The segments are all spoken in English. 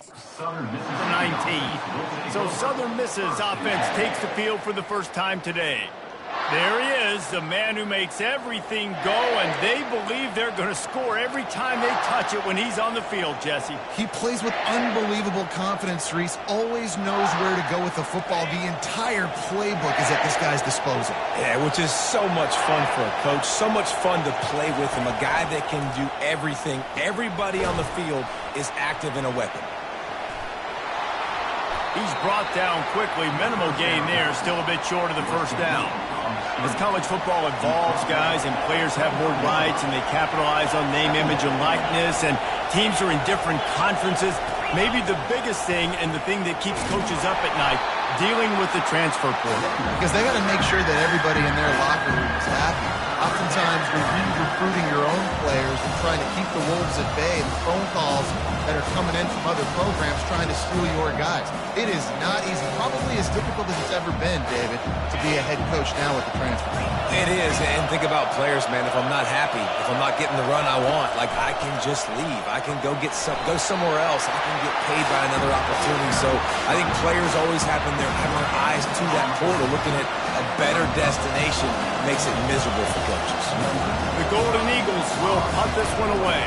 19. So Southern Miss's offense takes the field for the first time today. There he is, the man who makes everything go, and they believe they're going to score every time they touch it when he's on the field, Jesse. He plays with unbelievable confidence, Reese. Always knows where to go with the football. The entire playbook is at this guy's disposal. Yeah, which is so much fun for a coach. So much fun to play with him. A guy that can do everything. Everybody on the field is active in a weapon. He's brought down quickly. Minimal gain there, still a bit short of the first down. As college football evolves, guys, and players have more rights and they capitalize on name, image, and likeness, and teams are in different conferences, maybe the biggest thing and the thing that keeps coaches up at night, dealing with the transfer portal. Because they got to make sure that everybody in their locker room is happy. Oftentimes, we're recruiting your own players and trying to keep the wolves at bay, and phone calls that are coming in from other programs trying to steal your guys. It is not easy. Probably as difficult as it's ever been, David, to be a head coach now with the transfer. It is, and think about players, man. If I'm not happy, if I'm not getting the run I want, like, I can just leave. I can go somewhere else. I can get paid by another opportunity. So I think players always having their eyes to that portal, looking at a better destination, makes it miserable for coaches. The Golden Eagles will punt this one away.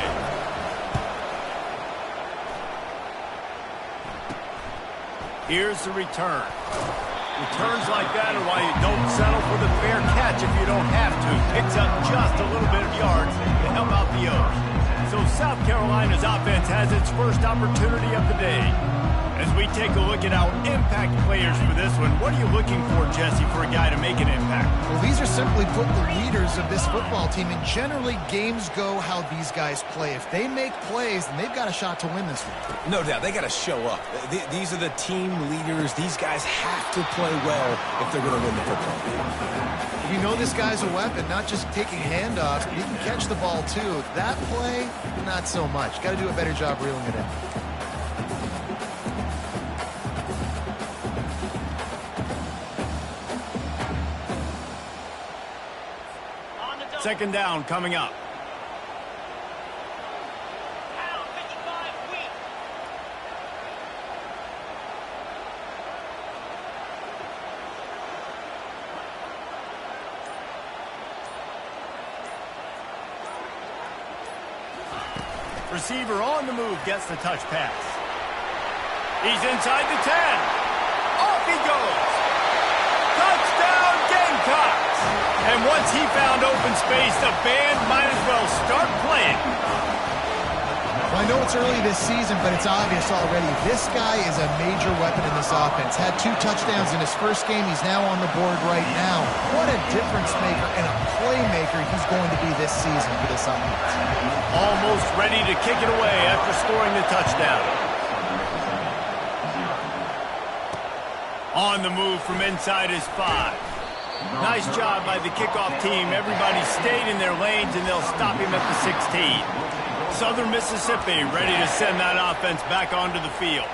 Here's the return. Returns like that are why you don't settle for the fair catch if you don't have to. Picks up just a little bit of yards to help out the Oaks. So South Carolina's offense has its first opportunity of the day. As we take a look at our impact players for this one, what are you looking for, Jesse, for a guy to make an impact? Well, these are simply put the leaders of this football team, and generally games go how these guys play. If they make plays, then they've got a shot to win this one. No doubt. They got to show up. These are the team leaders. These guys have to play well if they're going to win the football game. You know this guy's a weapon, not just taking handoffs, but he can catch the ball too. That play, not so much. Got to do a better job reeling it in. Second down coming up. Receiver on the move gets the touch pass. He's inside the 10. Off he goes. Touchdown Gamecocks. And once he found open space, the band might as well start playing. Well, I know it's early this season, but it's obvious already. This guy is a major weapon in this offense. Had 2 touchdowns in his first game. He's now on the board right now. What a difference maker and a playmaker he's going to be this season for this offense. Almost ready to kick it away after scoring the touchdown. On the move from inside his 5. Nice job by the kickoff team. Everybody stayed in their lanes, and they'll stop him at the 16. Southern Mississippi ready to send that offense back onto the field.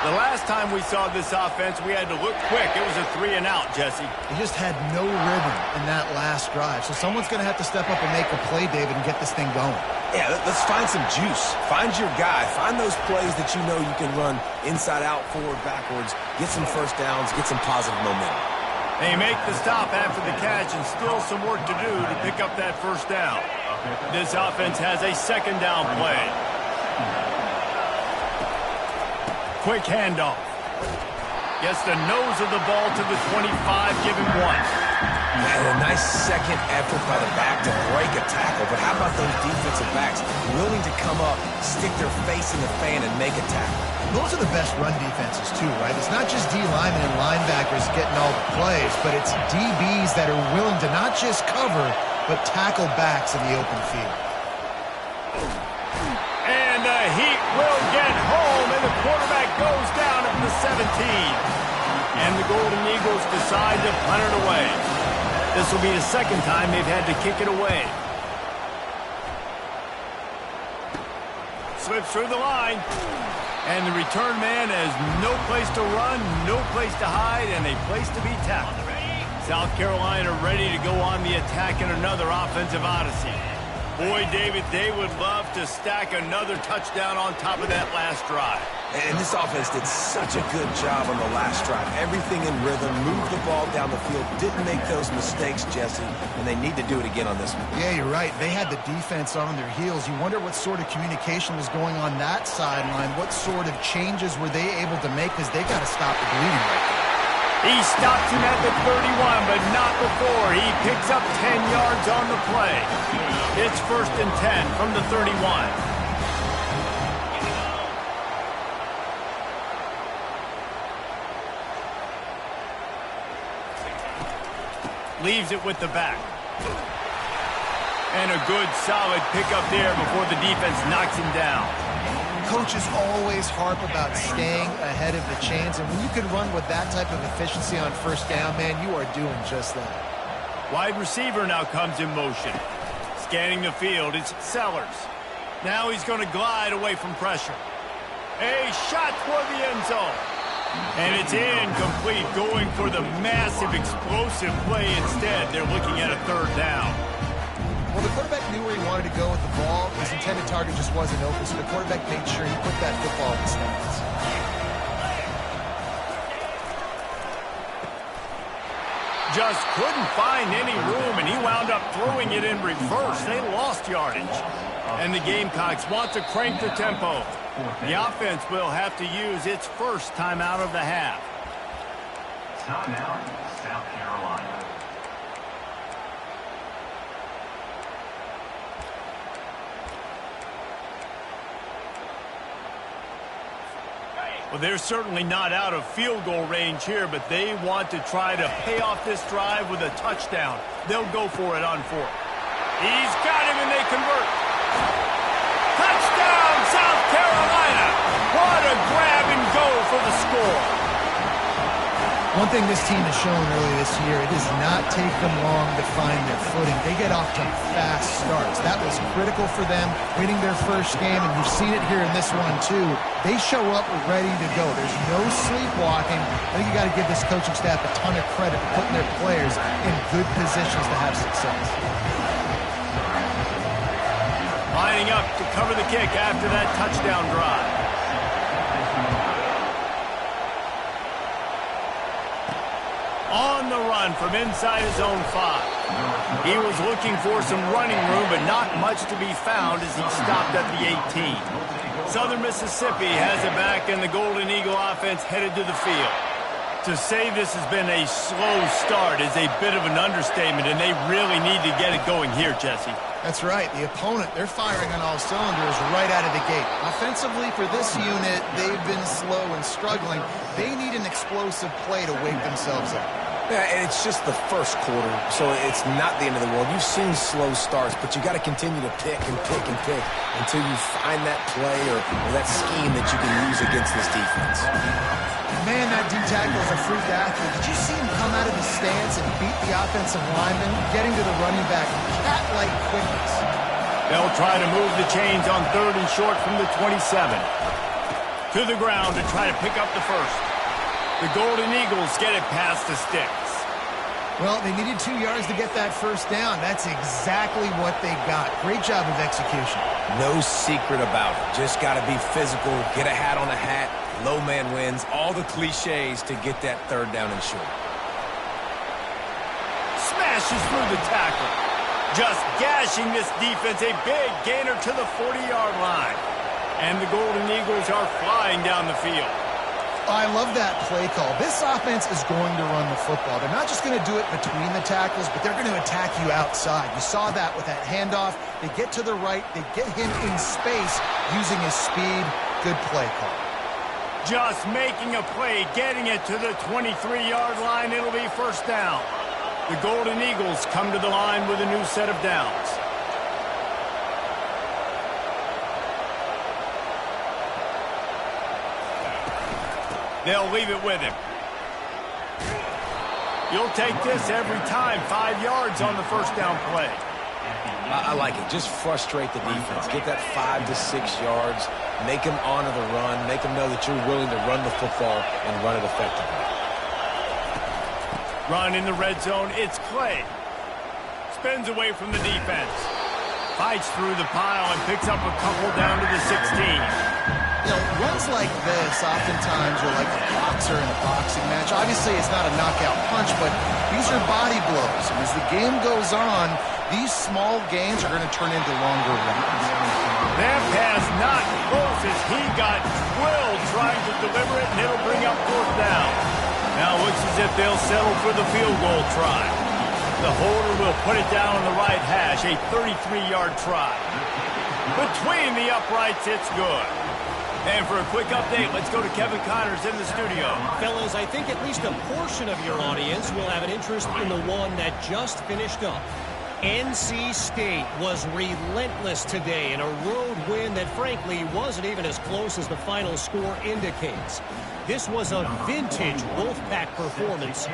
The last time we saw this offense, we had to look quick. It was a 3-and-out, Jesse. He just had no rhythm in that last drive. So someone's going to have to step up and make a play, David, and get this thing going. Yeah, let's find some juice. Find your guy. Find those plays that you know you can run inside out, forward, backwards. Get some first downs. Get some positive momentum. They make the stop after the catch, and still some work to do to pick up that first down. This offense has a second down play. Quick handoff. Gets the nose of the ball to the 25, give him 1. And a nice second effort by the back to break a tackle. But how about those defensive backs willing to come up, stick their face in the fan, and make a tackle? Those are the best run defenses, too, right? It's not just D linemen and linebackers getting all the plays, but it's DBs that are willing to not just cover, but tackle backs in the open field. And the heat will get home, and the quarterback goes down at the 17. And the Golden Eagles decide to punt it away. This will be the second time they've had to kick it away. Slips through the line. And the return man has no place to run, no place to hide, and a place to be tackled. South Carolina ready to go on the attack in another offensive odyssey. Boy, David, they would love to stack another touchdown on top of that last drive. And this offense did such a good job on the last drive. Everything in rhythm, moved the ball down the field, didn't make those mistakes, Jesse, and they need to do it again on this one. Yeah, you're right. They had the defense on their heels. You wonder what sort of communication was going on that sideline. What sort of changes were they able to make, because they got to stop the bleeding right there. He stops him at the 31, but not before. He picks up 10 yards on the play. It's 1st and 10 from the 31. Leaves it with the back. And a good, solid pickup there before the defense knocks him down. Coaches always harp about staying ahead of the chains, and when you can run with that type of efficiency on 1st down, man, you are doing just that. Wide receiver now comes in motion. Scanning the field, it's Sellers. Now he's going to glide away from pressure. A shot toward the end zone. And it's incomplete, going for the massive, explosive play instead. They're looking at a 3rd down. Well, the quarterback knew where he wanted to go with the ball. His intended target just wasn't open, so the quarterback made sure he put that football in the stands. Just couldn't find any room, and he wound up throwing it in reverse. They lost yardage. And the Gamecocks want to crank the tempo. The offense will have to use its first timeout of the half. Timeout, South Carolina. Well, they're certainly not out of field goal range here, but they want to try to pay off this drive with a touchdown. They'll go for it on 4th. He's got him, and they convert. Touchdown, South Carolina! What a grab and go for the score. One thing this team has shown early this year, it does not take them long to find their footing. They get off to fast starts. That was critical for them, winning their first game, and you've seen it here in this one too. They show up ready to go. There's no sleepwalking. I think you got to give this coaching staff a ton of credit for putting their players in good positions to have success. Lining up to cover the kick after that touchdown drive. On the run from inside his own 5. He was looking for some running room, but not much to be found as he stopped at the 18. Southern Mississippi has it back, and the Golden Eagle offense headed to the field. To say this has been a slow start is a bit of an understatement, and they really need to get it going here, Jesse. That's right. The opponent, they're firing on all cylinders right out of the gate. Offensively, for this unit, they've been slow and struggling. They need an explosive play to wake themselves up. Yeah, and it's just the first quarter, so it's not the end of the world. You've seen slow starts, but you got to continue to pick and pick and pick until you find that play or that scheme that you can use against this defense. Man, that D-tackle is a freak athlete. Did you see him come out of the stance and beat the offensive lineman, getting to the running back? Cat-like quickness. They'll try to move the chains on 3rd and short from the 27. To the ground to try to pick up the first. The Golden Eagles get it past the sticks. Well, they needed 2 yards to get that first down. That's exactly what they got. Great job of execution. No secret about it. Just got to be physical, get a hat on a hat, low man wins, all the cliches to get that 3rd down and short. Smashes through the tackle. Just gashing this defense, a big gainer to the 40-yard line. And the Golden Eagles are flying down the field. I love that play call. This offense is going to run the football. They're not just going to do it between the tackles, but they're going to attack you outside. You saw that with that handoff. They get to the right. They get him in space using his speed. Good play call. Just making a play, getting it to the 23-yard line. It'll be 1st down. The Golden Eagles come to the line with a new set of downs. They'll leave it with him. You'll take this every time. 5 yards on the 1st down play. I like it. Just frustrate the defense. Get that 5 to 6 yards. Make them honor the run. Make them know that you're willing to run the football and run it effectively. Run in the red zone. It's Clay. Spins away from the defense. Fights through the pile and picks up a couple down to the 16. You know, runs like this oftentimes are like a boxer in a boxing match. Obviously, it's not a knockout punch, but these are body blows. And as the game goes on, these small gains are going to turn into longer runs. That pass not close as he got drilled trying to deliver it, and it'll bring up 4th down. Now it looks as if they'll settle for the field goal try. The holder will put it down on the right hash, a 33-yard try. Between the uprights, it's good. And for a quick update, let's go to Kevin Connors in the studio. Fellas, I think at least a portion of your audience will have an interest in the one that just finished up. NC State was relentless today in a road win that frankly wasn't even as close as the final score indicates. This was a vintage Wolfpack performance,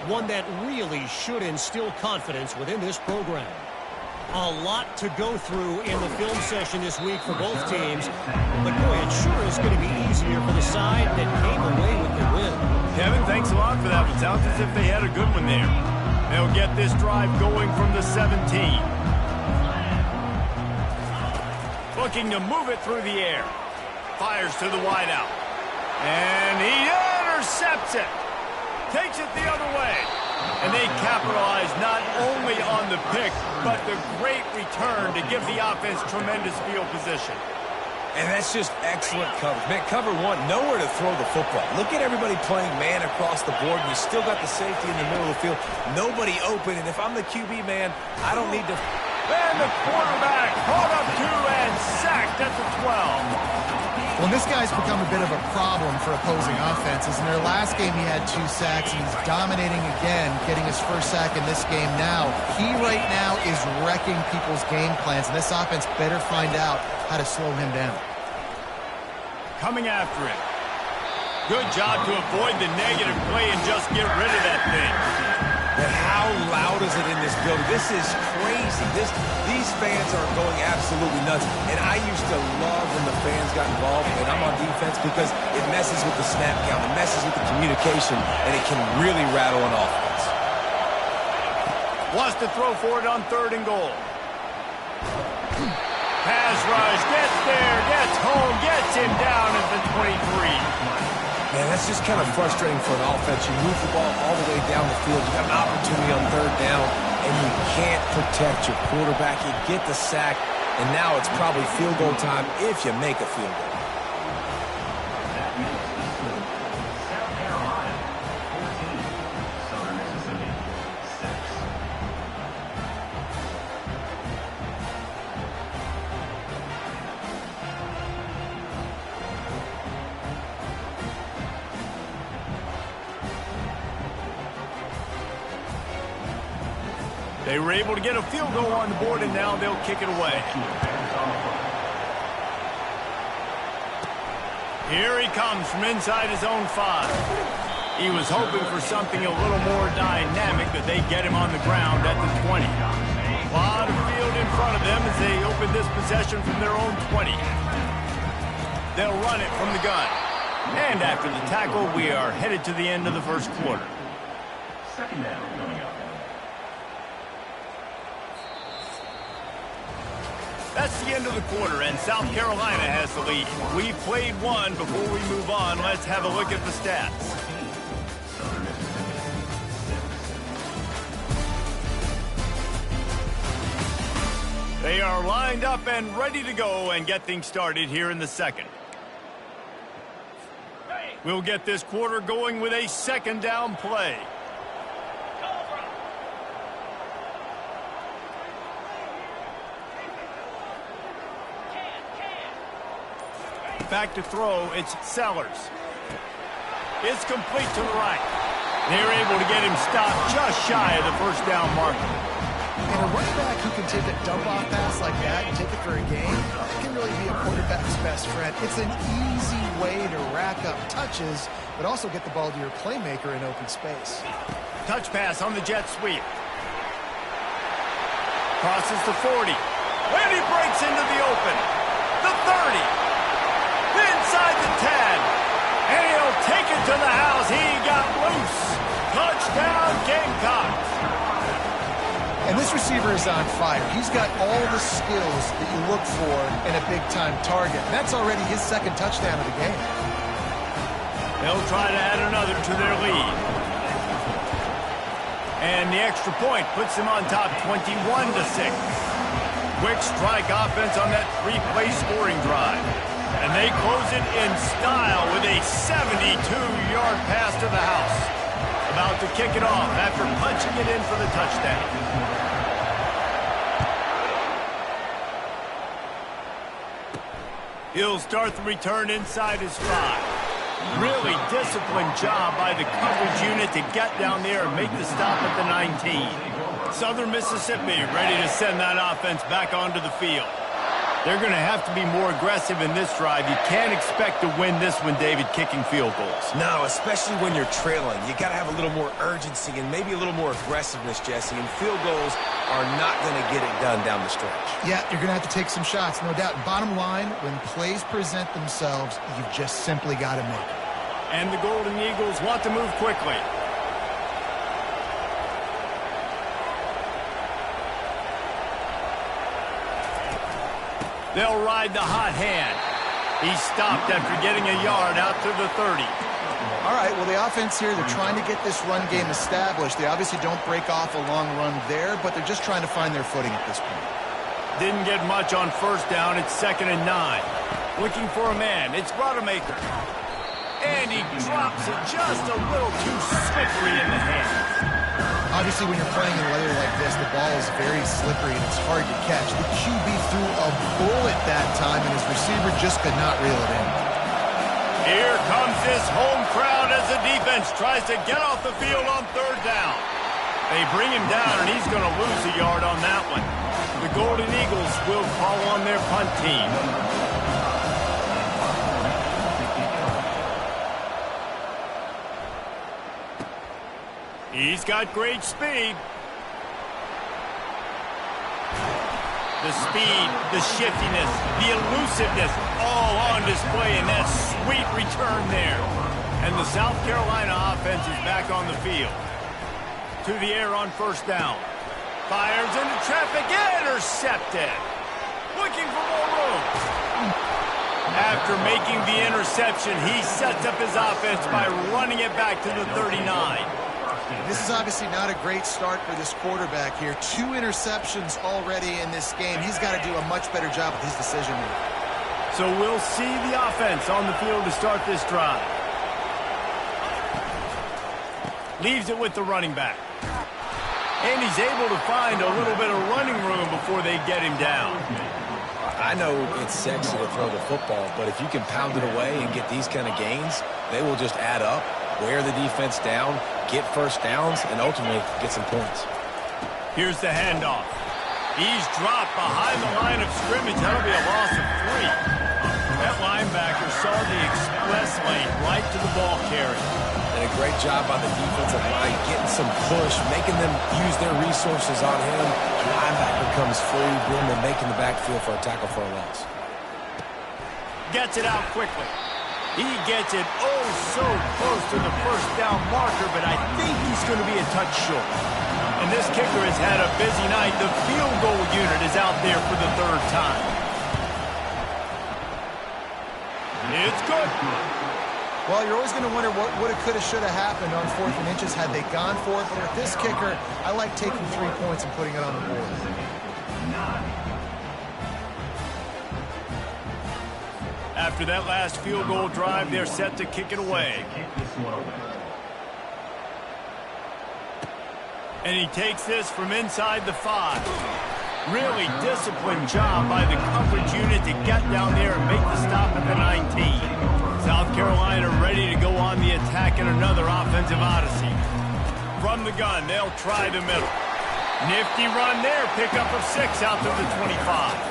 one that really should instill confidence within this program. A lot to go through in the film session this week for both teams, but boy, it sure is going to be easier for the side that came away with the win. Kevin, thanks a lot for that. It sounds as if they had a good one there. They'll get this drive going from the 17. Looking to move it through the air. Fires to the wideout. And he intercepts it. Takes it the other way. And they capitalize not only on the pick, but the great return to give the offense tremendous field position. And that's just excellent coverage. Man, cover one, nowhere to throw the football. Look at everybody playing man across the board, and you still got the safety in the middle of the field. Nobody open, and if I'm the QB, man, I don't need to... And the quarterback caught up to and sacked at the 12. Well, this guy's become a bit of a problem for opposing offenses. In their last game, he had 2 sacks, and he's dominating again, getting his first sack in this game now. He right now is wrecking people's game plans, and this offense better find out how to slow him down. Coming after him. Good job to avoid the negative play and just get rid of that thing. But how loud is it in this building? This is crazy. These fans are going absolutely nuts. And I used to love when the fans got involved, and I'm on defense because it messes with the snap count, it messes with the communication, and it can really rattle an offense. Wants to throw for it on 3rd and goal. Pass rush, gets there, gets home, gets him down at the 23. Man, that's just kind of frustrating for an offense. You move the ball all the way down the field. You got an opportunity on 3rd down, and you can't protect your quarterback. You get the sack, and now it's probably field goal time if you make a field goal. South Carolina, 14. Southern Mississippi, 6. They were able to get a field goal on the board, and now they'll kick it away. Here he comes from inside his own 5. He was hoping for something a little more dynamic, but they get him on the ground at the 20. A lot of field in front of them as they open this possession from their own 20. They'll run it from the gun. And after the tackle, we are headed to the end of the first quarter. 2nd down coming up. That's the end of the quarter, and South Carolina has the lead. We've played one. Before we move on, let's have a look at the stats. Southern Mississippi, 6. They are lined up and ready to go and get things started here in the second. We'll get this quarter going with a 2nd down play. Back to throw, it's Sellers. It's complete to the right. They're able to get him stopped just shy of the 1st down marker. And a running back who can take a dump-off pass like that and take it for a gain, that can really be a quarterback's best friend. It's an easy way to rack up touches, but also get the ball to your playmaker in open space. Touch pass on the jet sweep. Crosses the 40. And he breaks into the open. The 30. Inside the 10. And he'll take it to the house. He got loose. Touchdown, Gamecocks. And this receiver is on fire. He's got all the skills that you look for in a big-time target. That's already his second touchdown of the game. They'll try to add another to their lead. And the extra point puts them on top 21-6. Quick strike offense on that three-play scoring drive. And they close it in style with a 72-yard pass to the house. About to kick it off after punching it in for the touchdown. He'll start the return inside his 5. Really disciplined job by the coverage unit to get down there and make the stop at the 19. Southern Mississippi ready to send that offense back onto the field. They're going to have to be more aggressive in this drive. You can't expect to win this one, David, kicking field goals. No, especially when you're trailing. You got to have a little more urgency and maybe a little more aggressiveness, Jesse. And field goals are not going to get it done down the stretch. Yeah, you're going to have to take some shots, no doubt. Bottom line, when plays present themselves, you've just simply got to make it. And the Golden Eagles want to move quickly. They'll ride the hot hand. He stopped after getting a yard out to the 30. All right, well, the offense here, they're trying to get this run game established. They obviously don't break off a long run there, but they're just trying to find their footing at this point. Didn't get much on first down. It's 2nd and 9. Looking for a man. It's Rodemaker. And he drops it just a little too slippery in the hand. Obviously, when you're playing in weather like this, the ball is very slippery and it's hard to catch. The QB threw a bullet that time, and his receiver just could not reel it in. Here comes this home crowd as the defense tries to get off the field on 3rd down. They bring him down, and he's going to lose a yard on that one. The Golden Eagles will call on their punt team. He's got great speed. The speed, the shiftiness, the elusiveness, all on display in that sweet return there. And the South Carolina offense is back on the field. To the air on 1st down. Fires into traffic, intercepted. Looking for more room. After making the interception, he sets up his offense by running it back to the 39. This is obviously not a great start for this quarterback here. 2 interceptions already in this game. He's got to do a much better job with his decision-making. So we'll see the offense on the field to start this drive. Leaves it with the running back. And he's able to find a little bit of running room before they get him down. I know it's sexy to throw the football, but if you can pound it away and get these kind of gains, they will just add up, wear the defense down, get first downs, and ultimately get some points. Here's the handoff. He's dropped behind the line of scrimmage. That'll be a loss of 3. That linebacker saw the express lane right to the ball carrier. And a great job by the defensive line, getting some push, making them use their resources on him. The linebacker comes free, boom, and making the backfield for a tackle for a loss. Gets it out quickly. He gets it oh so close to the first down marker, but I think he's going to be a touch short. And this kicker has had a busy night. The field goal unit is out there for the 3rd time. It's good. Well, you're always going to wonder what would have, could have, should have happened on 4th and inches had they gone for it. But with this kicker, I like taking 3 points and putting it on the board. After that last field goal drive, they're set to kick it away. And he takes this from inside the 5. Really disciplined job by the coverage unit to get down there and make the stop at the 19. South Carolina ready to go on the attack in another offensive odyssey. From the gun, they'll try the middle. Nifty run there, pickup of 6 out to the 25.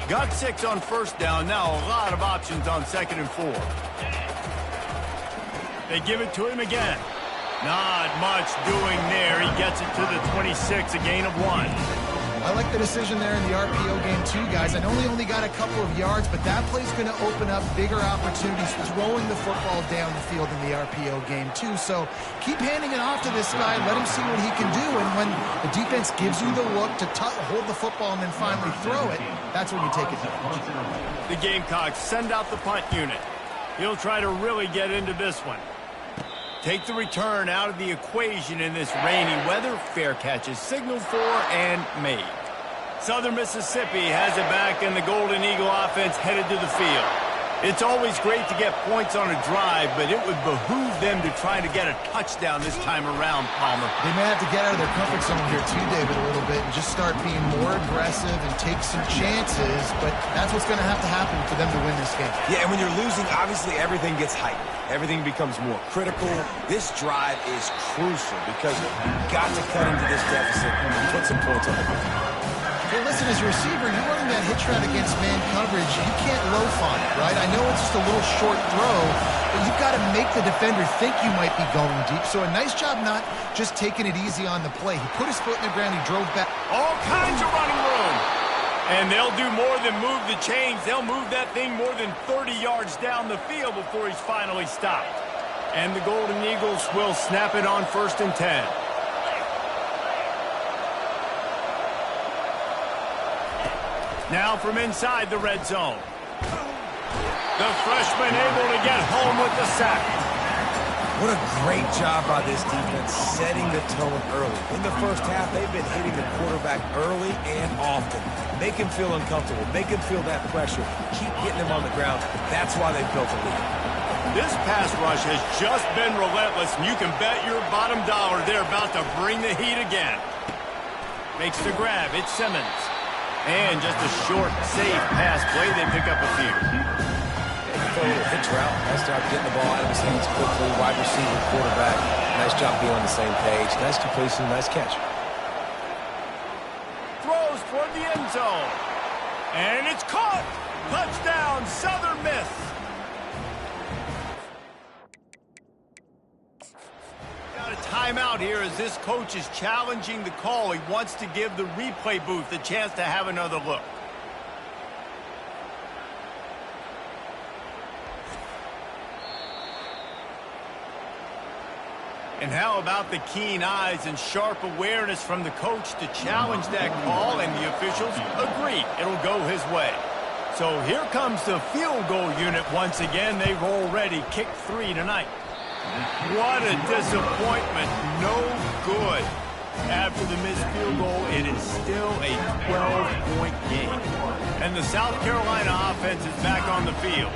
Got 6 on 1st down. Now a lot of options on 2nd and 4. They give it to him again. Not much doing there. He gets it to the 26, a gain of 1. I like the decision there in the RPO game too, guys. I know he only got a couple of yards, but that play's going to open up bigger opportunities throwing the football down the field in the RPO game too. So keep handing it off to this guy. Let him see what he can do. And when the defense gives you the look to hold the football and then finally throw it, that's when you take advantage. The Gamecocks send out the punt unit. He'll try to really get into this one. Take the return out of the equation in this rainy weather. Fair catch is signaled for and made. Southern Mississippi has it back, and the Golden Eagle offense headed to the field. It's always great to get points on a drive, but it would behoove them to try to get a touchdown this time around, Palmer. They may have to get out of their comfort zone here too, David, a little bit and just start being more aggressive and take some chances, but that's what's going to happen for them to win this game. Yeah, and when you're losing, obviously everything gets heightened. Everything becomes more critical. This drive is crucial because you've got to cut into this deficit and put some points on the board. Hey, listen, as a receiver, you're running that hitch route against man coverage. You can't loaf on it, right? I know it's just a little short throw, but you've got to make the defender think you might be going deep. So a nice job not just taking it easy on the play. He put his foot in the ground. He drove back. All kinds of running room. And they'll do more than move the chains. They'll move that thing more than 30 yards down the field before he's finally stopped. And the Golden Eagles will snap it on 1st and 10. Now from inside the red zone. The freshman able to get home with the sack. What a great job by this defense setting the tone early. In the first half, they've been hitting the quarterback early and often. Make him feel uncomfortable. Make him feel that pressure. Keep getting him on the ground. That's why they've built a lead. This pass rush has just been relentless, and you can bet your bottom dollar they're about to bring the heat again. Makes the grab. It's Simmons. And just a short, safe pass play. They pick up a few. A little hitch route. Nice job getting the ball out of his hands quickly. Wide receiver, quarterback. Nice job being on the same page. Nice completion, nice catch. Throws toward the end zone. And it's caught. Touchdown, Southern Miss. Got a timeout here as this coach is challenging the call. He wants to give the replay booth a chance to have another look. And how about the keen eyes and sharp awareness from the coach to challenge that call, and the officials agree it'll go his way. So here comes the field goal unit once again. They've already kicked 3 tonight. What a disappointment. No good. After the missed field goal, it is still a 12-point game. And the South Carolina offense is back on the field.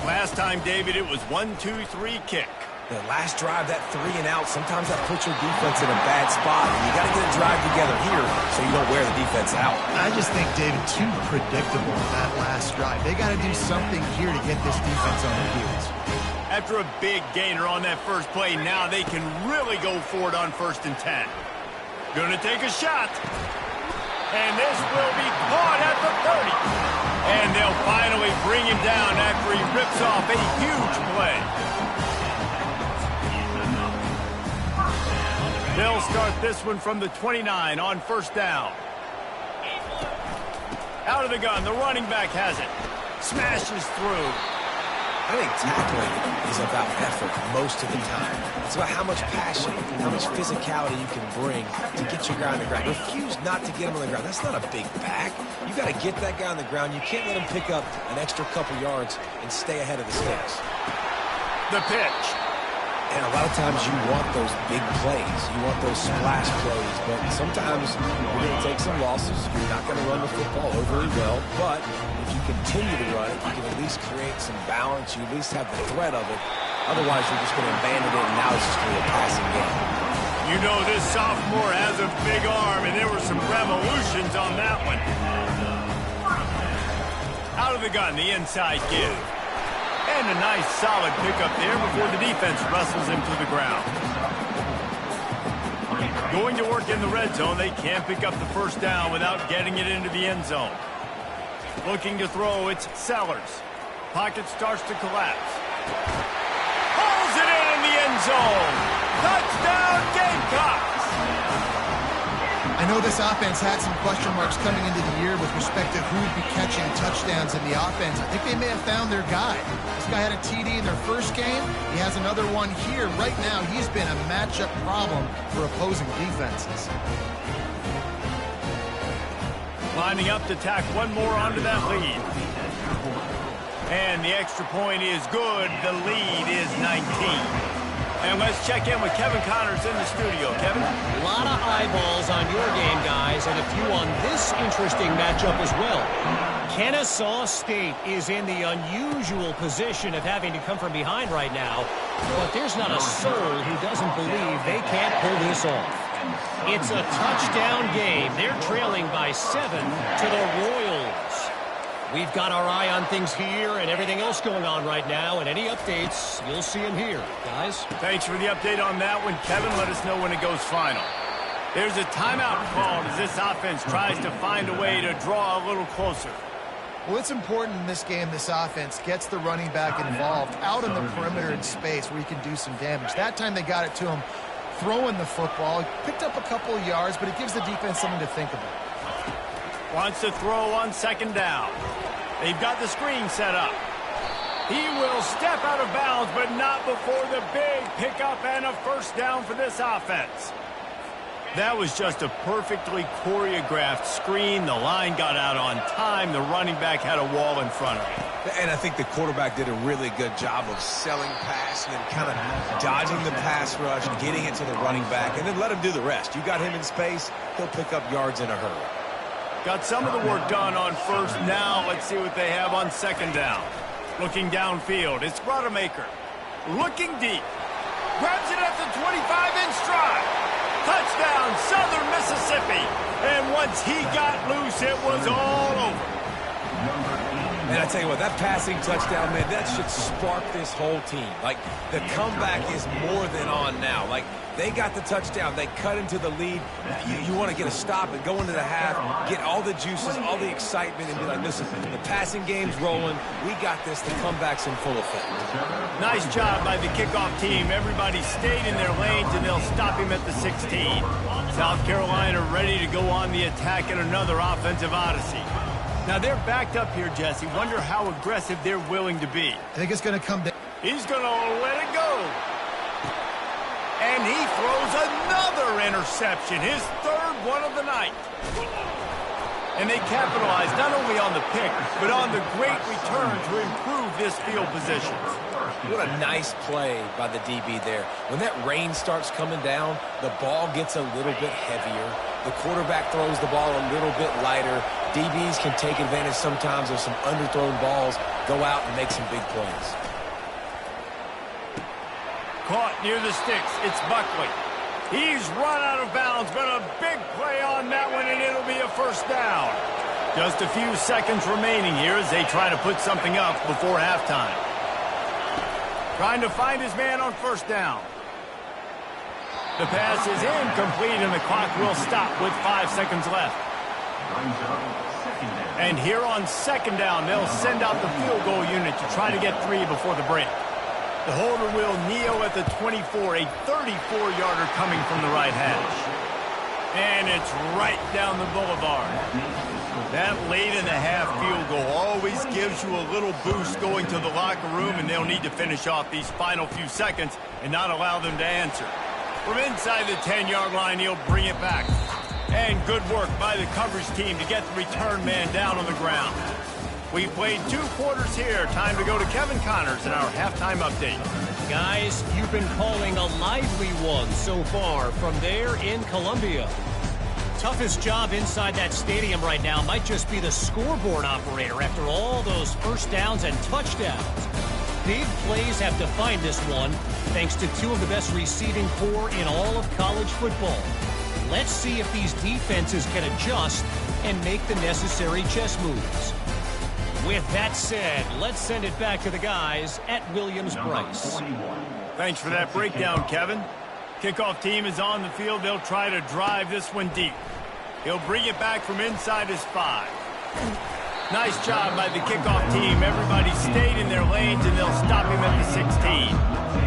Last time, David, it was 1-2-3 kick. The last drive, that 3 and out, sometimes that puts your defense in a bad spot. And you got to get a drive together here so you don't wear the defense out. I just think, David, too predictable that last drive. They got to do something here to get this defense on their heels. After a big gainer on that first play, now they can really go for it on 1st and 10. Gonna take a shot. And this will be caught at the 30. And they'll finally bring him down after he rips off a huge play. They'll start this one from the 29 on 1st down. Out of the gun, the running back has it. Smashes through. I think tackling is about effort most of the time. It's about how much passion, how much physicality you can bring to get your guy on the ground. Refuse not to get him on the ground. That's not a big back. You got to get that guy on the ground. You can't let him pick up an extra couple yards and stay ahead of the sticks. The pitch. And a lot of times you want those big plays. You want those splash plays. But sometimes you're going to take some losses. You're not going to run the football overly well. But if you continue to run it, you can at least create some balance. You at least have the threat of it. Otherwise, you're just going to abandon it, and now it's just going to be a passing game. You know this sophomore has a big arm, and there were some revolutions on that one. Out of the gun, the inside give. And a nice solid pickup there before the defense wrestles him to the ground. Going to work in the red zone, they can't pick up the 1st down without getting it into the end zone. Looking to throw, it's Sellers. Pocket starts to collapse. Pulls it in the end zone. Touchdown, Gamecocks! I know this offense had some question marks coming into the year with respect to who would be catching touchdowns in the offense. I think they may have found their guy. This guy had a TD in their first game. He has another one here. Right now, he's been a matchup problem for opposing defenses. Lining up to tack one more onto that lead. And the extra point is good. The lead is 19. And let's check in with Kevin Connors in the studio. Kevin? A lot of eyeballs on your game, guys, and a few on this interesting matchup as well. Kennesaw State is in the unusual position of having to come from behind right now, but there's not a soul who doesn't believe they can't pull this off. It's a touchdown game. They're trailing by 7 to the Royals. We've got our eye on things here and everything else going on right now, and any updates, you'll see them here, guys. Thanks for the update on that one, Kevin. Let us know when it goes final. There's a timeout called as this offense tries to find a way to draw a little closer. Well, it's important in this game this offense gets the running back involved out in the perimeter in space where he can do some damage. That time they got it to him throwing the football. He picked up a couple of yards, but it gives the defense something to think about. Wants to throw on second down. They've got the screen set up. He will step out of bounds, but not before the big pickup and a first down for this offense. That was just a perfectly choreographed screen. The line got out on time. The running back had a wall in front of him. And I think the quarterback did a really good job of selling pass and then kind of dodging the pass rush, getting it to the running back, and then let him do the rest. You got him in space, he'll pick up yards in a hurry. Got some of the work done on first. Now let's see what they have on second down. Looking downfield, it's Rodemaker. Looking deep. Grabs it at the 25 in stride. Touchdown, Southern Mississippi. And once he got loose, it was all over. And I tell you what, that passing touchdown, man, that should spark this whole team. Like, the comeback is more than on now. Like, they got the touchdown. They cut into the lead. You want to get a stop and go into the half, get all the juices, all the excitement, and be like, listen, the passing game's rolling. We got this. The comeback's in full effect. Nice job by the kickoff team. Everybody stayed in their lanes, and they'll stop him at the 16. South Carolina ready to go on the attack in another offensive odyssey. Now, they're backed up here, Jesse. Wonder how aggressive they're willing to be. I think it's going to come down. He's going to let it go. And he throws another interception, his third one of the night. And they capitalize not only on the pick, but on the great return to improve this field position. What a nice play by the DB there. When that rain starts coming down, the ball gets a little bit heavier. The quarterback throws the ball a little bit lighter. DBs can take advantage sometimes of some underthrown balls, go out and make some big plays. Caught near the sticks. It's Buckley. He's run out of bounds, but a big play on that one, and it'll be a first down. Just a few seconds remaining here as they try to put something up before halftime. Trying to find his man on first down. The pass is incomplete, and the clock will stop with 5 seconds left. And here on second down, they'll send out the field goal unit to try to get 3 before the break. The holder will kneel at the 24, a 34-yarder coming from the right hash. And it's right down the boulevard. That late-in-the-half field goal always gives you a little boost going to the locker room, and they'll need to finish off these final few seconds and not allow them to answer. From inside the 10-yard line, he'll bring it back. And good work by the coverage team to get the return man down on the ground. We've played 2 quarters here. Time to go to Kevin Connors in our halftime update. Guys, you've been calling a lively one so far from there in Columbia. Toughest job inside that stadium right now might just be the scoreboard operator after all those first downs and touchdowns. Big plays have defined this one, thanks to 2 of the best receiving corps in all of college football. Let's see if these defenses can adjust and make the necessary chess moves. With that said, let's send it back to the guys at Williams-Brice. Thanks for that breakdown, Kevin. Kickoff team is on the field. They'll try to drive this one deep. He'll bring it back from inside his 5. Nice job by the kickoff team. Everybody stayed in their lanes, and they'll stop him at the 16.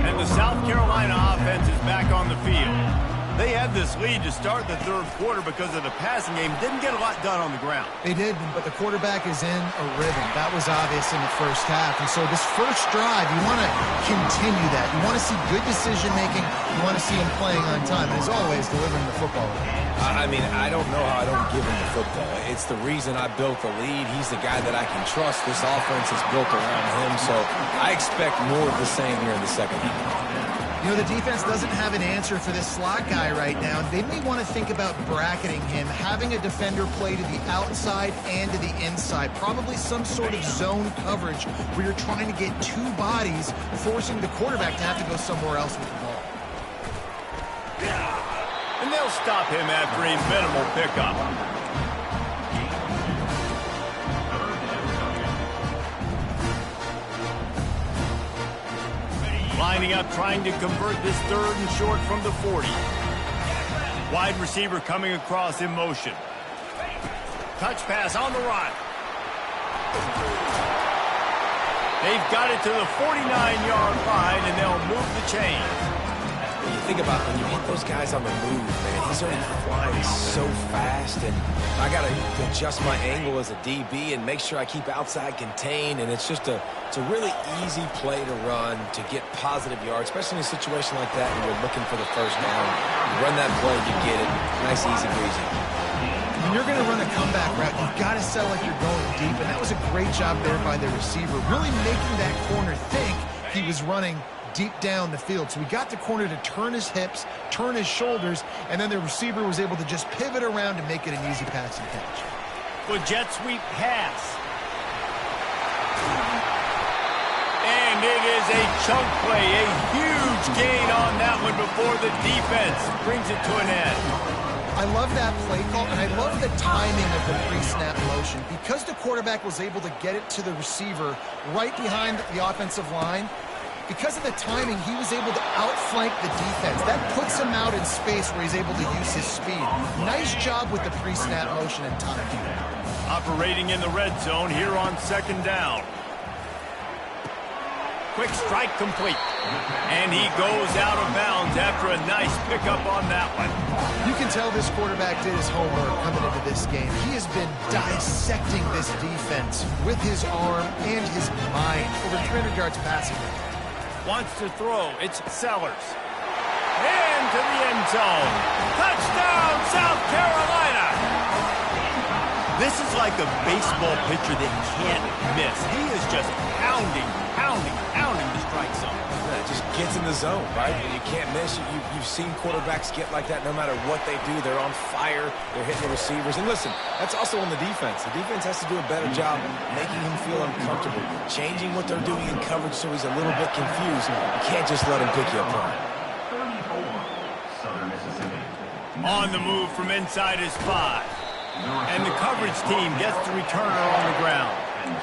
And the South Carolina offense is back on the field. They had this lead to start the third quarter because of the passing game. Didn't get a lot done on the ground. They did, but the quarterback is in a rhythm. That was obvious in the first half. And so this first drive, you want to continue that. You want to see good decision-making. You want to see him playing on time. And as always, delivering the football. I mean, I don't know how I don't give him the football. It's the reason I built the lead. He's the guy that I can trust. This offense is built around him, so I expect more of the same here in the second half. You know, the defense doesn't have an answer for this slot guy right now. They may want to think about bracketing him, having a defender play to the outside and to the inside. Probably some sort of zone coverage where you're trying to get two bodies, forcing the quarterback to have to go somewhere else with the ball. And they'll stop him after a minimal pickup. Lining up, trying to convert this third and short from the 40. Wide receiver coming across in motion. Touch pass on the run. They've got it to the 49-yard line, and they'll move the chains. When you think about when you hit those guys on the move, man, he's already flying so fast, and I got to adjust my angle as a DB and make sure I keep outside contained, and it's a really easy play to run to get positive yards, especially in a situation like that when you're looking for the first down. You run that play, you get it. Nice, easy breezy. When you're going to run a comeback route, you've got to sell like you're going deep, and that was a great job there by the receiver, really making that corner think he was running deep down the field. So we got the corner to turn his hips, turn his shoulders, and then the receiver was able to just pivot around and make it an easy pass and catch. Good jet sweep pass. And it is a chunk play, a huge gain on that one before the defense brings it to an end. I love that play call, and I love the timing of the pre-snap motion. Because the quarterback was able to get it to the receiver right behind the offensive line, because of the timing, he was able to outflank the defense. That puts him out in space where he's able to use his speed. Nice job with the pre-snap motion and timing. Operating in the red zone here on second down. Quick strike complete. And he goes out of bounds after a nice pickup on that one. You can tell this quarterback did his homework coming into this game. He has been dissecting this defense with his arm and his mind. Over 300 yards passing. Wants to throw. It's Sellers. Into the end zone. Touchdown, South Carolina. This is like a baseball pitcher that can't miss. He is just pounding the strike zone. Yeah, it just gets in the zone, right? And you can't miss. You've seen quarterbacks get like that no matter what they do. They're on fire. They're hitting the receivers. And listen, that's also on the defense. The defense has to do a better job making him feel uncomfortable, changing what they're doing in coverage so he's a little bit confused. You can't just let him pick you apart. 34, Southern Mississippi. On the move from inside his 5. And the coverage team gets the returner on the ground. And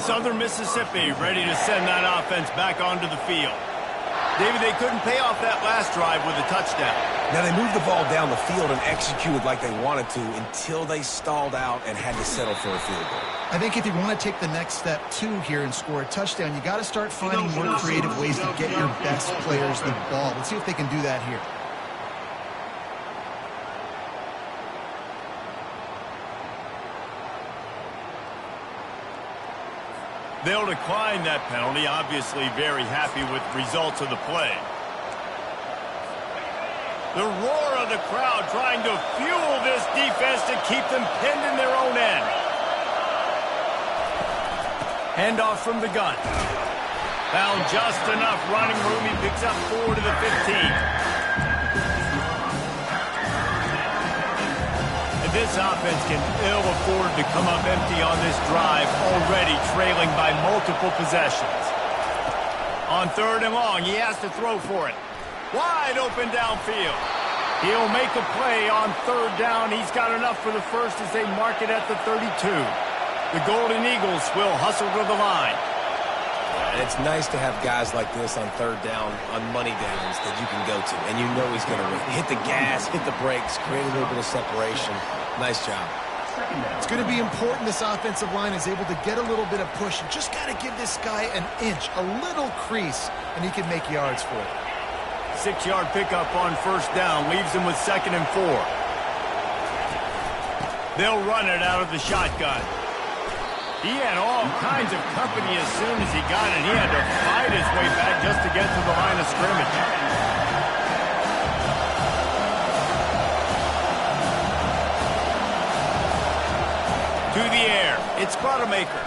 Southern Mississippi ready to send that offense back onto the field. David, they couldn't pay off that last drive with a touchdown. Now, they moved the ball down the field and executed like they wanted to until they stalled out and had to settle for a field goal. I think if you want to take the next step, too, here and score a touchdown, you got to start finding more creative ways to get your best players the ball. Let's see if they can do that here. They'll decline that penalty, obviously very happy with results of the play. The roar of the crowd trying to fuel this defense to keep them pinned in their own end. Handoff from the gun. Found just enough running room. He picks up 4 to the 15. This offense can ill afford to come up empty on this drive, already trailing by multiple possessions. On 3rd and long, he has to throw for it. Wide open downfield. He'll make a play on 3rd down. He's got enough for the first as they mark it at the 32. The Golden Eagles will hustle to the line. And it's nice to have guys like this on 3rd down, on money downs that you can go to, and you know he's going to win. Hit the gas, hit the brakes, create a little bit of separation. Nice job. It's going to be important this offensive line is able to get a little bit of push. You just got to give this guy an inch, a little crease, and he can make yards for it. 6-yard pickup on first down. Leaves them with 2nd and 4. They'll run it out of the shotgun. He had all kinds of company as soon as he got it. He had to fight his way back just to get to the line of scrimmage. To the air. It's Buttermaker.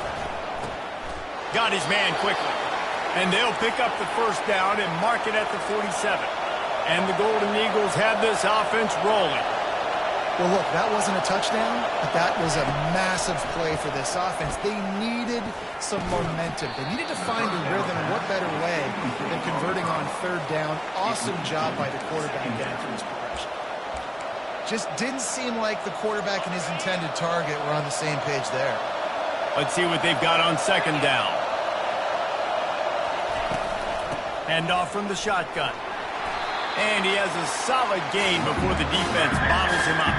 Got his man quickly. And they'll pick up the first down and mark it at the 47. And the Golden Eagles have this offense rolling. Well, look, that wasn't a touchdown, but that was a massive play for this offense. They needed some momentum. They needed to find a rhythm, and what better way than converting on third down. Awesome job by the quarterback getting through his progression. Just didn't seem like the quarterback and his intended target were on the same page there. Let's see what they've got on 2nd down. Hand off from the shotgun. And he has a solid gain before the defense bottles him up.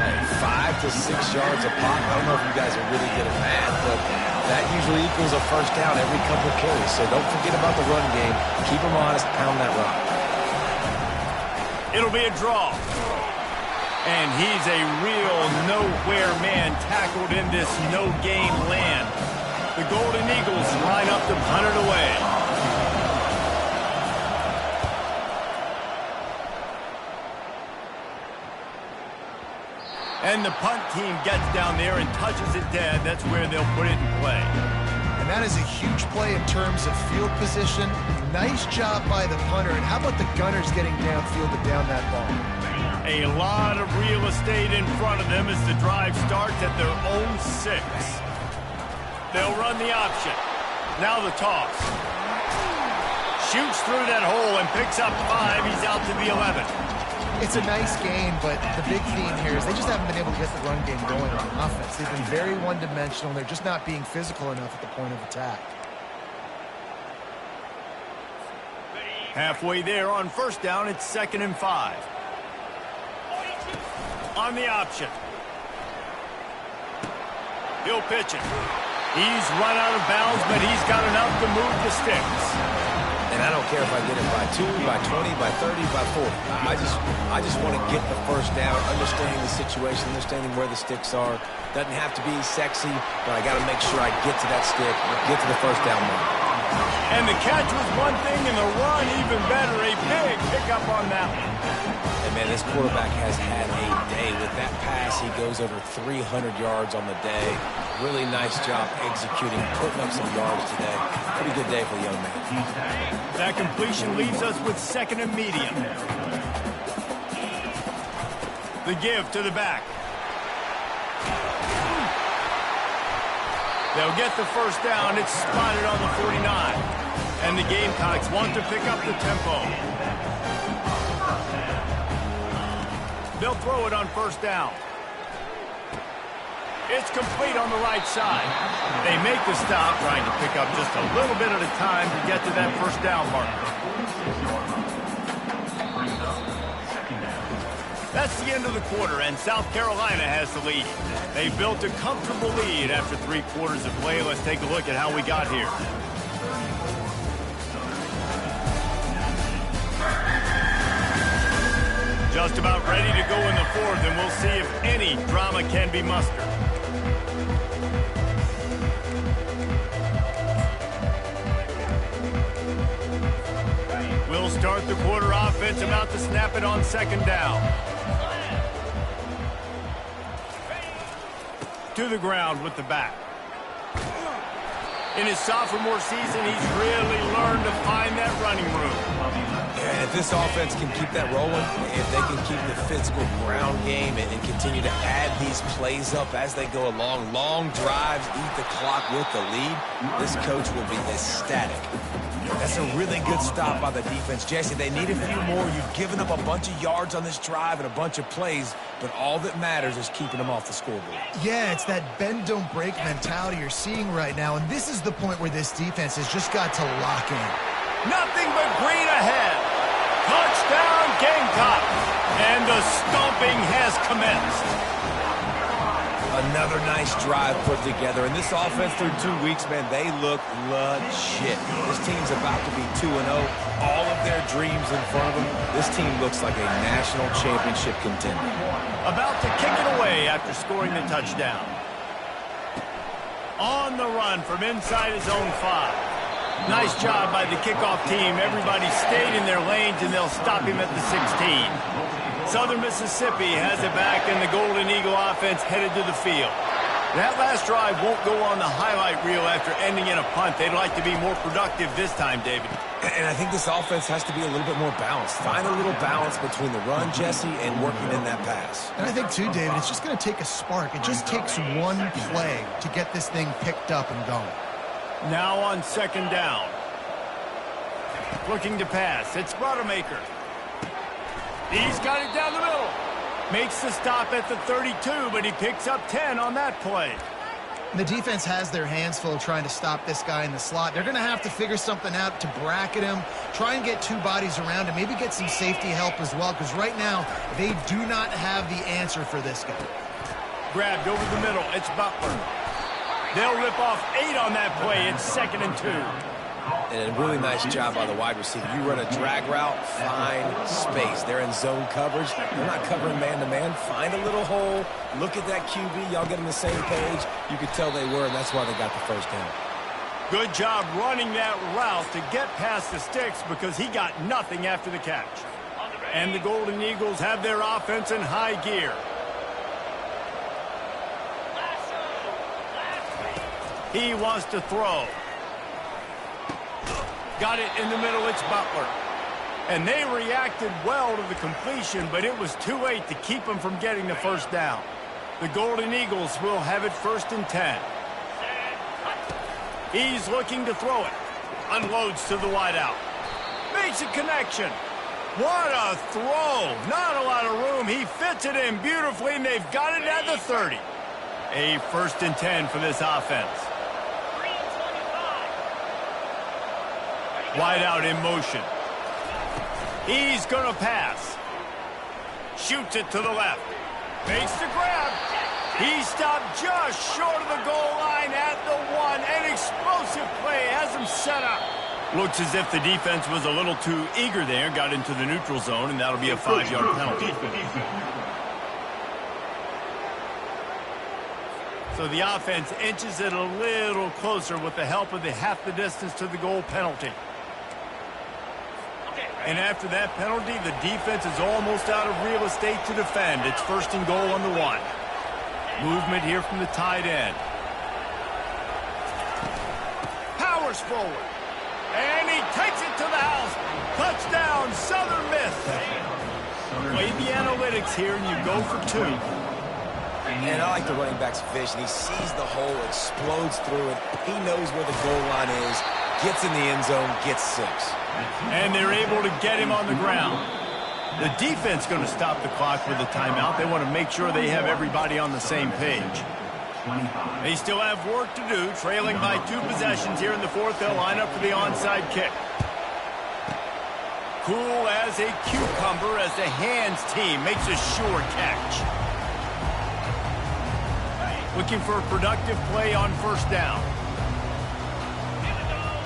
Hey, 5 to 6 yards a pop. I don't know if you guys are really good at math, but that usually equals a first down every couple of carries. So don't forget about the run game. Keep them honest, pound that rock. It'll be a draw. And he's a real nowhere man tackled in this no-game land. The Golden Eagles line up to punt it away. And the punt team gets down there and touches it dead. That's where they'll put it in play. And that is a huge play in terms of field position. Nice job by the punter. And how about the Gunners getting downfield to down that ball? A lot of real estate in front of them as the drive starts at their own 6. They'll run the option. Now the toss. Shoots through that hole and picks up 5. He's out to the 11. It's a nice game, but the big theme here is they just haven't been able to get the run game going on offense. They've been very one-dimensional. They're just not being physical enough at the point of attack. Halfway there on first down, it's 2nd and 5. On the option. He'll pitch it. He's run out of bounds, but he's got enough to move the sticks. And I don't care if I get it by 2, by 20, by 30, by 40. I just want to get the first down, understanding the situation, understanding where the sticks are. Doesn't have to be sexy, but I got to make sure I get to that stick, get to the first down mark. And the catch was one thing, and the run even better. A big pickup on that one. And, man, this quarterback has had a day with that pass. He goes over 300 yards on the day. Really nice job executing, putting up some yards today. Pretty good day for the young man. That completion leaves us with 2nd and medium. The give to the back. They'll get the first down. It's spotted on the 49. And the Gamecocks want to pick up the tempo. They'll throw it on first down. It's complete on the right side. They make the stop, trying to pick up just a little bit at a time to get to that first down marker. That's the end of the quarter, and South Carolina has the lead. They built a comfortable lead after 3 quarters of play. Let's take a look at how we got here. Just about ready to go in the 4th, and we'll see if any drama can be mustered. We'll start the quarter offense, about to snap it on 2nd down. To the ground with the back. In his sophomore season, he's really learned to find that running room. And if this offense can keep that rolling, if they can keep the physical ground game and continue to add these plays up as they go along, long drives, eat the clock with the lead, this coach will be ecstatic. That's a really good stop by the defense. Jesse, they need a few more. You've given up a bunch of yards on this drive and a bunch of plays, but all that matters is keeping them off the scoreboard. Yeah, it's that bend, don't break mentality you're seeing right now, and this is the point where this defense has just got to lock in. Nothing but green ahead. Touchdown, Gamecocks. And the stomping has commenced. Another nice drive put together. And this offense through 2 weeks, man, they look legit. This team's about to be 2-0. All of their dreams in front of them. This team looks like a national championship contender. About to kick it away after scoring the touchdown. On the run from inside his own 5. Nice job by the kickoff team. Everybody stayed in their lanes, and they'll stop him at the 16. Southern Mississippi has it back, and the Golden Eagle offense headed to the field. That last drive won't go on the highlight reel after ending in a punt. They'd like to be more productive this time, David. And I think this offense has to be a little bit more balanced. Find a little balance between the run, Jesse, and working in that pass. And I think, too, David, it's just going to take a spark. It just takes one play to get this thing picked up and going. Now on second down. Looking to pass. It's Rodemaker. He's got it down the middle. Makes the stop at the 32, but he picks up 10 on that play. The defense has their hands full trying to stop this guy in the slot. They're going to have to figure something out to bracket him, try and get 2 bodies around him, maybe get some safety help as well, because right now they do not have the answer for this guy. Grabbed over the middle. It's Butler. They'll rip off 8 on that play. It's 2nd and 2. And a really nice job by the wide receiver. You run a drag route, find space. They're in zone coverage. They're not covering man-to-man. Find a little hole. Look at that QB. Y'all get on the same page. You could tell they were, and that's why they got the first down. Good job running that route to get past the sticks because he got nothing after the catch. And the Golden Eagles have their offense in high gear. He wants to throw. Got it in the middle. It's Butler. And they reacted well to the completion, but it was too late to keep them from getting the first down. The Golden Eagles will have it 1st and 10. He's looking to throw it. Unloads to the wideout. Makes a connection. What a throw. Not a lot of room. He fits it in beautifully, and they've got it at the 30. A 1st and 10 for this offense. Wide out in motion. He's going to pass. Shoots it to the left. Makes the grab. He stopped just short of the goal line at the 1. An explosive play has him set up. Looks as if the defense was a little too eager there. Got into the neutral zone, and that'll be a 5-yard penalty. So the offense inches it a little closer with the help of the half the distance to the goal penalty. And after that penalty, the defense is almost out of real estate to defend. It's 1st and goal on the 1. Movement here from the tight end. Powers forward. And he takes it to the house. Touchdown, Southern Miss. Play the analytics here, and you go for 2. And I like the running back's vision. He sees the hole, explodes through it. He knows where the goal line is, gets in the end zone, gets 6. And they're able to get him on the ground. The defense going to stop the clock with a timeout. They want to make sure they have everybody on the same page. They still have work to do, trailing by 2 possessions here in the 4th. They'll line up for the onside kick. Cool as a cucumber as the hands team makes a sure catch. Looking for a productive play on 1st down.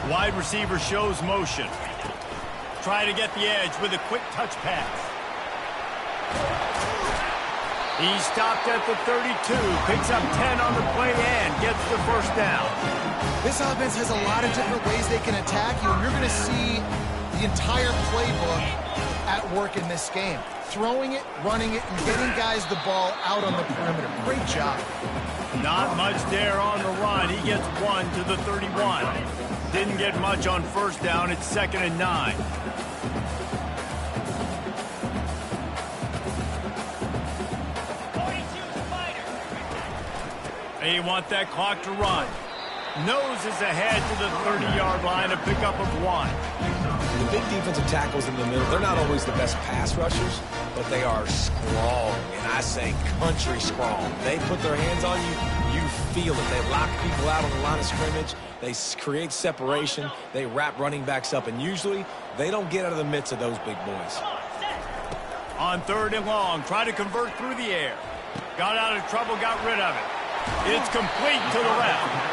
Wide receiver shows motion. Try to get the edge with a quick touch pass. He stopped at the 32, picks up 10 on the play and gets the 1st down. This offense has a lot of different ways they can attack you, and you're going to see the entire playbook at work in this game. Throwing it, running it, and getting guys the ball out on the perimeter. Great job. Not much there on the run. He gets 1 to the 31. Didn't get much on 1st down. It's 2nd and 9. They want that clock to run. Nose is ahead to the 30-yard line, a pickup of 1. The big defensive tackles in the middle, they're not always the best pass rushers, but they are strong, and I say country strong. They put their hands on you, you feel it. They lock people out on the line of scrimmage. They create separation. They wrap running backs up, and usually they don't get out of the midst of those big boys. On 3rd and long, try to convert through the air. Got out of trouble, got rid of it. It's complete to the left.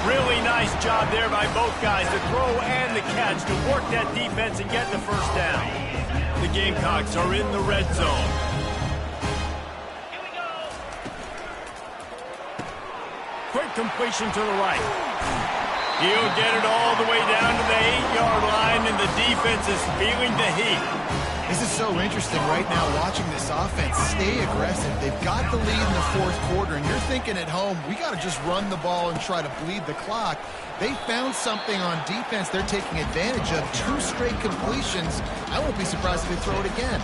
Really nice job there by both guys, the throw and the catch, to work that defense and get the first down. The Gamecocks are in the red zone. Quick completion to the right. He'll get it all the way down to the 8-yard line, and the defense is feeling the heat. This is so interesting right now watching this offense stay aggressive. They've got the lead in the fourth quarter, and you're thinking at home, we got to just run the ball and try to bleed the clock. They found something on defense they're taking advantage of. 2 straight completions. I won't be surprised if they throw it again.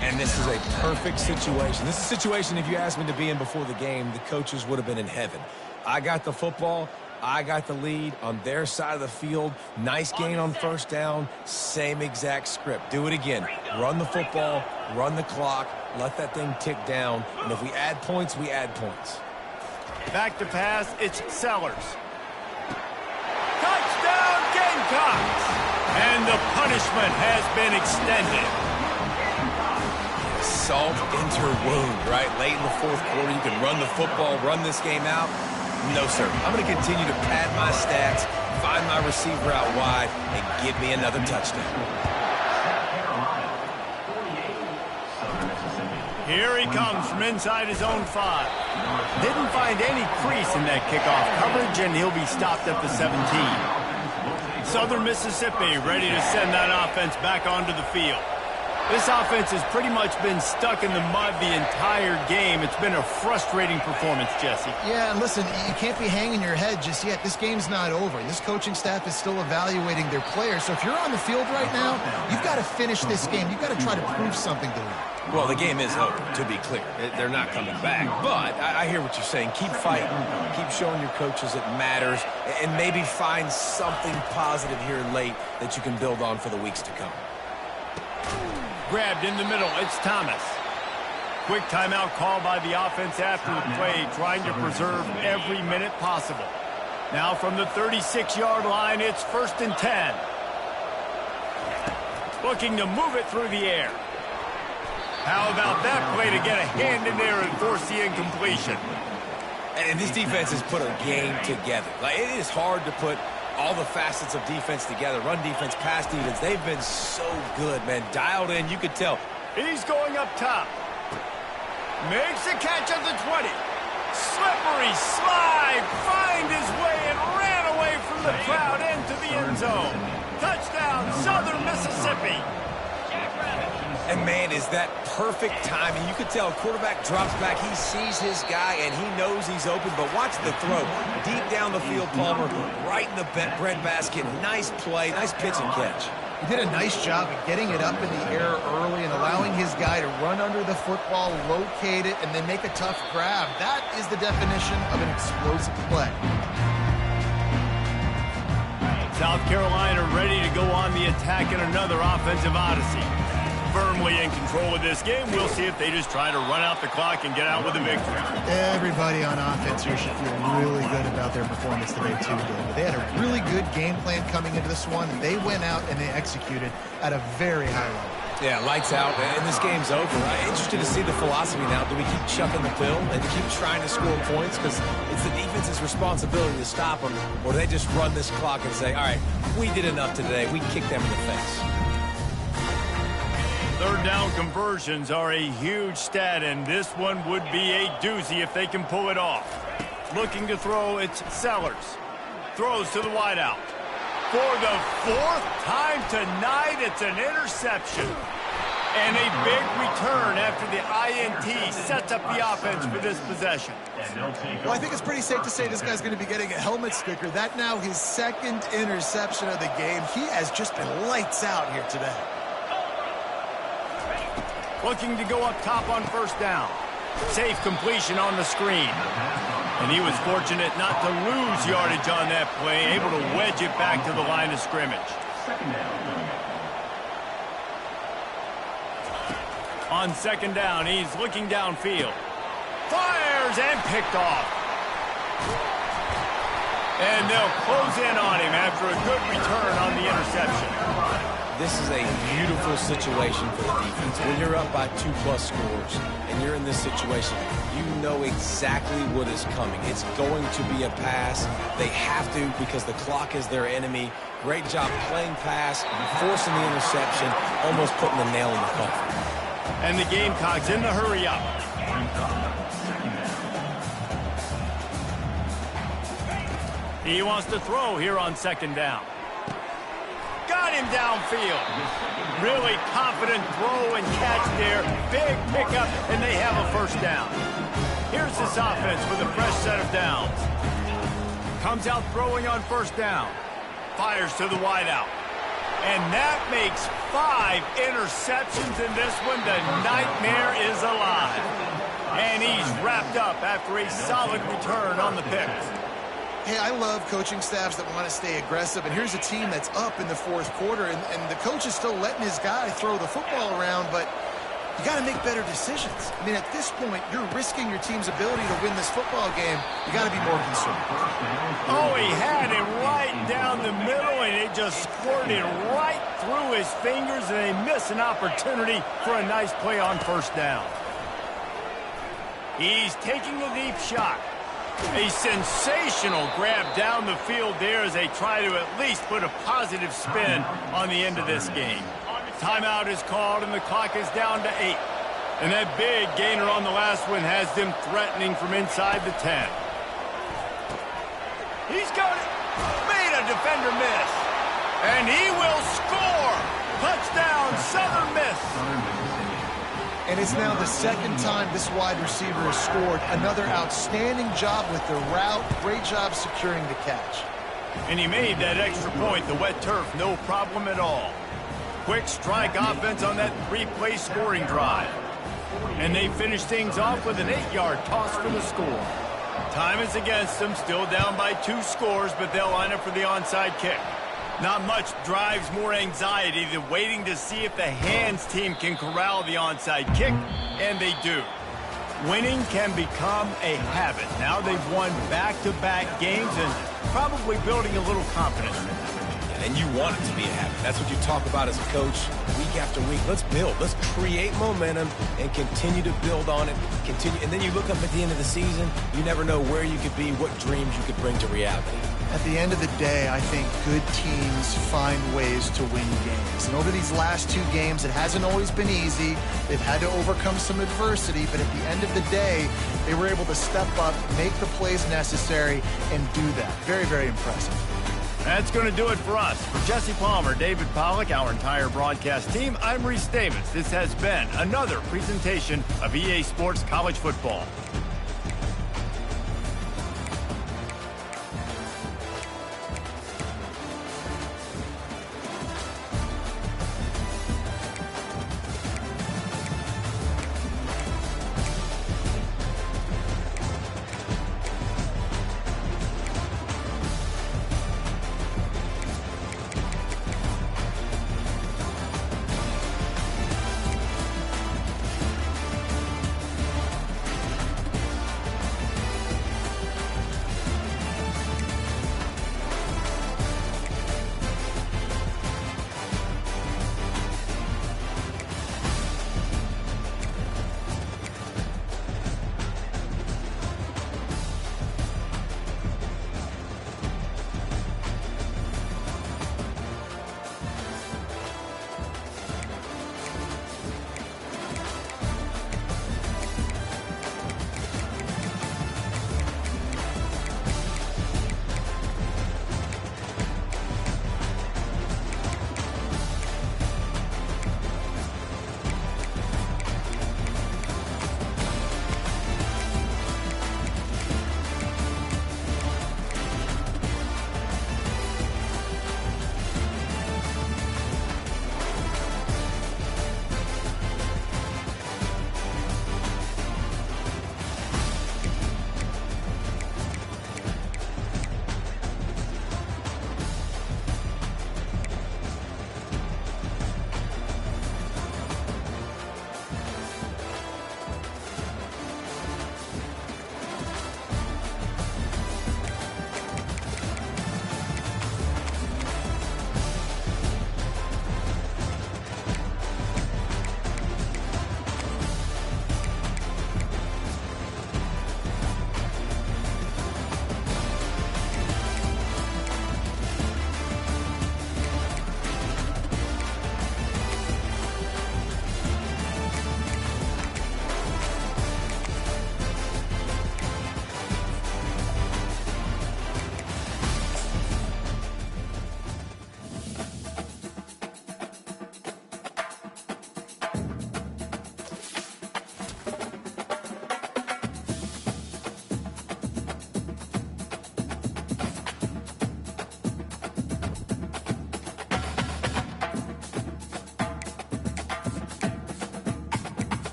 And this is a perfect situation. This is a situation, if you asked me to be in before the game, the coaches would have been in heaven. I got the football. I got the lead on their side of the field. Nice gain on first down. Same exact script. Do it again. Run the football, run the clock, let that thing tick down. And if we add points, we add points. Back to pass, it's Sellers. Touchdown, Gamecocks! And the punishment has been extended. Salt into wound, right? Late in the fourth quarter, you can run the football, run this game out. No, sir. I'm going to continue to pad my stats, find my receiver out wide, and give me another touchdown. Here he comes from inside his own 5. Didn't find any crease in that kickoff coverage, and he'll be stopped at the 17. Southern Mississippi ready to send that offense back onto the field. This offense has pretty much been stuck in the mud the entire game. It's been a frustrating performance, Jesse. Yeah, and listen, you can't be hanging your head just yet. This game's not over. This coaching staff is still evaluating their players. So if you're on the field right now, you've got to finish this game. You've got to try to prove something to them. Well, the game is over, to be clear. They're not coming back. But I hear what you're saying. Keep fighting. Keep showing your coaches it matters. And maybe find something positive here late that you can build on for the weeks to come. Grabbed in the middle, it's Thomas. Quick timeout call by the offense after the play, trying to preserve every minute possible. Now from the 36-yard line, it's 1st and 10. Looking to move it through the air. How about that play to get a hand in there and force the incompletion? And this defense has put a game together. Like, it is hard to put all the facets of defense together. Run defense, pass defense. They've been so good, man. Dialed in, you could tell. He's going up top. Makes a catch at the 20. Slippery slide. Find his way and ran away from the crowd into the end zone. Touchdown, Southern Mississippi. And, man, is that perfect timing. You could tell quarterback drops back. He sees his guy, and he knows he's open. But watch the throw. Deep down the field, Palmer, right in the breadbasket. Nice play, nice pitch and catch. He did a nice job of getting it up in the air early and allowing his guy to run under the football, locate it, and then make a tough grab. That is the definition of an explosive play. South Carolina ready to go on the attack in another offensive odyssey. Firmly in control of this game. We'll see if they just try to run out the clock and get out with a victory. Everybody on offense here should feel really good about their performance today, too, David. They had a really good game plan coming into this one. They went out and they executed at a very high level. Yeah, lights out, and this game's over. I'm interested to see the philosophy now. Do we keep chucking the pill and keep trying to score points? Because it's the defense's responsibility to stop them. Or do they just run this clock and say, all right, we did enough today. We kicked them in the face. Third down conversions are a huge stat, and this one would be a doozy if they can pull it off. Looking to throw, it's Sellers. Throws to the wideout. For the 4th time tonight, it's an interception. And a big return after the INT sets up the offense for this possession. Well, I think it's pretty safe to say this guy's going to be getting a helmet sticker. That now his 2nd interception of the game. He has just been lights out here today. Looking to go up top on first down. Safe completion on the screen. And he was fortunate not to lose yardage on that play, able to wedge it back to the line of scrimmage. On 2nd down, he's looking downfield. Fires and picked off. And they'll close in on him after a good return on the interception. this is a beautiful situation for the defense. When you're up by 2+ scores and you're in this situation, you know exactly what is coming. It's going to be a pass. They have to because the clock is their enemy. Great job playing pass, forcing the interception, almost putting the nail in the coffin. And the Gamecocks in the hurry up. He wants to throw here on 2nd down. Got him downfield. Really confident throw and catch there. Big pickup, and they have a 1st down. Here's this offense with a fresh set of downs. Comes out throwing on 1st down. Fires to the wideout. And that makes 5 interceptions in this one. The nightmare is alive. And he's wrapped up after a solid return on the pick. Hey, I love coaching staffs that want to stay aggressive, and here's a team that's up in the 4th quarter, and the coach is still letting his guy throw the football around, but you got to make better decisions. I mean, at this point, you're risking your team's ability to win this football game. You got to be more concerned. Oh, he had it right down the middle, and it just squirted right through his fingers, and they miss an opportunity for a nice play on 1st down. He's taking a deep shot. A sensational grab down the field there as they try to at least put a positive spin on the end of this game. Timeout is called, and the clock is down to 8. And that big gainer on the last one has them threatening from inside the 10. He's got it. Made a defender miss. And he will score. Touchdown, Southern Miss. And it's now the 2nd time this wide receiver has scored. Another outstanding job with the route. Great job securing the catch. And he made that extra point. The wet turf, no problem at all. Quick strike offense on that 3-play scoring drive. And they finish things off with an 8-yard toss for the score. Time is against them, still down by 2 scores, but they'll line up for the onside kick. Not much drives more anxiety than waiting to see if the hands team can corral the onside kick, and they do. Winning can become a habit. Now they've won back-to-back games and probably building a little confidence. And you want it to be a habit. That's what you talk about as a coach week after week. Let's build. Let's create momentum and continue to build on it. Continue, and then you look up at the end of the season, you never know where you could be, what dreams you could bring to reality. At the end of the day, I think good teams find ways to win games. And over these last 2 games, it hasn't always been easy. They've had to overcome some adversity, but at the end of the day, they were able to step up, make the plays necessary, and do that. Very, very impressive. That's going to do it for us. For Jesse Palmer, David Pollack, our entire broadcast team, I'm Reese Davis. This has been another presentation of EA Sports College Football.